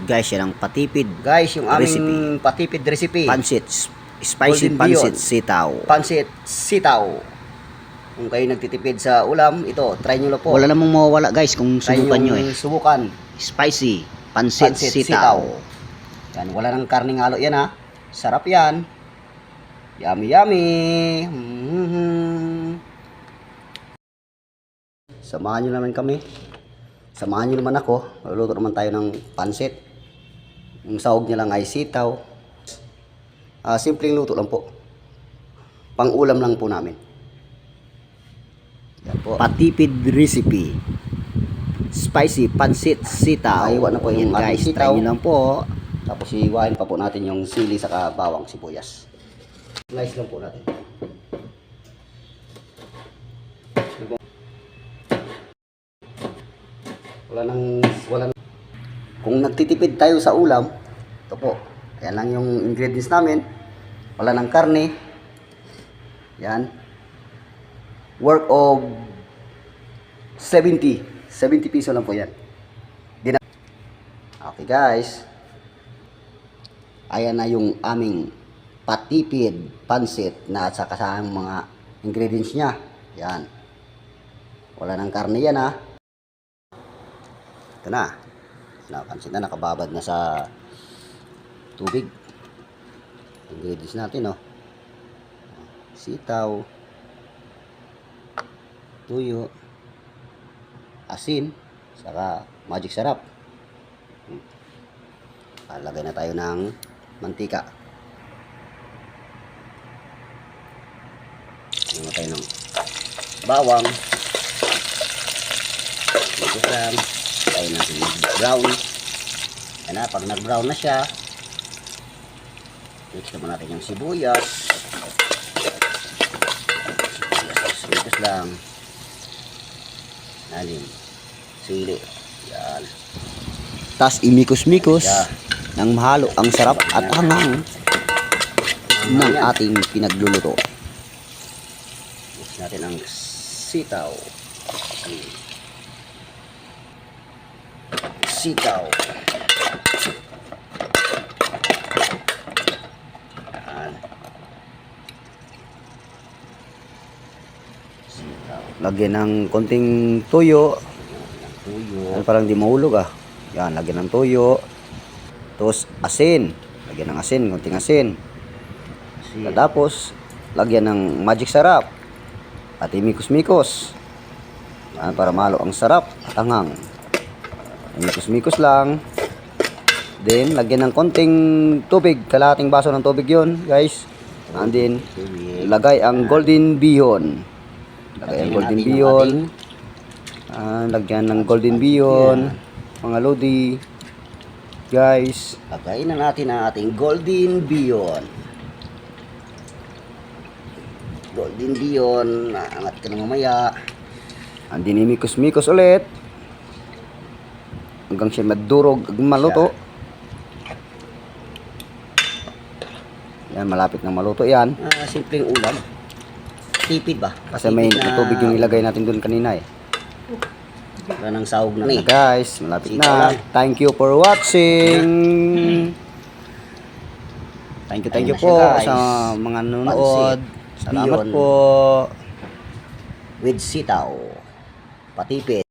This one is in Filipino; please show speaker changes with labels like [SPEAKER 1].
[SPEAKER 1] Guys, yan ang patipid.
[SPEAKER 2] Guys, yung aming
[SPEAKER 1] Recipe.
[SPEAKER 2] patipid recipe.
[SPEAKER 1] Pansit. Spicy
[SPEAKER 2] Golden
[SPEAKER 1] pansit
[SPEAKER 2] Bihon.
[SPEAKER 1] sitaw.
[SPEAKER 2] Pansit sitaw. Kung kayo nagtitipid sa ulam, ito, try nyo na po.
[SPEAKER 1] Wala namang mawawala guys kung
[SPEAKER 2] Try
[SPEAKER 1] subukan nyo
[SPEAKER 2] yung subukan.
[SPEAKER 1] Spicy pansit, sitaw.
[SPEAKER 2] Yan, wala nang karning halo yan ha. Sarap yan. Yummy, yummy. Samahan nyo naman kami. Samahan nyo naman ako. Luluto naman tayo ng pansit. Yung sahog niya lang ay sitaw. Simpleng luto lang po. Pang-ulam lang po namin. Yan po.
[SPEAKER 1] Patipid recipe. Spicy pansit sitaw.
[SPEAKER 2] Iwan na po yung
[SPEAKER 1] yan guys,
[SPEAKER 2] sitaw.
[SPEAKER 1] try nyo lang po.
[SPEAKER 2] Tapos iwain pa po natin yung sili saka bawang sibuyas. Slice lang po natin. Wala nang kung nagtitipid tayo sa ulam, ito po. Ayan lang yung ingredients namin. Wala nang karne. Yan. Work of 70 piso lang po yan. Okay guys. Ayan na yung aming patipid pansit na at saka sa mga ingredients niya. Yan. Wala nang karne yan ha. Ito na. Pansit na nakababad na sa tubig. Ingredients natin oh. Sitaw, tuyo, asin, saka magic sarap. Lagay na tayo ng mantika. Lagyan na tayo ng bawang. Ito lang. Tayo natin mag-brown. Yan na, pag nag-brown na siya, mix naman natin yung sibuyas. Sibuyas lang. Nalim. Sili. Yan.
[SPEAKER 1] Tas imikos-mikos.
[SPEAKER 2] Yeah.
[SPEAKER 1] Nang mahalo ang sarap at hangang ng ating pinagluluto.
[SPEAKER 2] Mix natin ang sitaw. Sitaw. Yan. Sitaw.
[SPEAKER 1] Lagyan ng konting tuyo.
[SPEAKER 2] Tuyo.
[SPEAKER 1] Parang di mahulog ah. Yan, lagyan ng tuyo. Tapos asin. Lagyan ng asin, konting asin. Tapos lagyan ng magic sarap. At imikos-mikos. Yan, para malo ang sarap at hangang. Imikos-mikos lang. Then lagyan ng konting tubig. Kalahating baso ng tubig yon guys. And then lagay ang golden bihon. Lagay ang golden bihon. Lagyan ng golden bihon. Mga lodi. Guys,
[SPEAKER 2] Lagayin na natin ang ating golden bihon. Golden bihon, angat ka na mamaya.
[SPEAKER 1] andin imikos-mikos ulit hanggang siya madurog, maluto. Yan, malapit na maluto yan.
[SPEAKER 2] Simpleng ulam. Tipid ba?
[SPEAKER 1] Kasi may tubig yung ilagay natin doon kanina eh.
[SPEAKER 2] Wala ng sahog na
[SPEAKER 1] Guys, malapit
[SPEAKER 2] Sitaw
[SPEAKER 1] na.
[SPEAKER 2] lang.
[SPEAKER 1] Thank you for watching. Thank you
[SPEAKER 2] Ayun na
[SPEAKER 1] po
[SPEAKER 2] siya, guys.
[SPEAKER 1] sa mga nanonood.
[SPEAKER 2] Pansit,
[SPEAKER 1] Salamat
[SPEAKER 2] bihon.
[SPEAKER 1] po.
[SPEAKER 2] with sitaw. Patipid.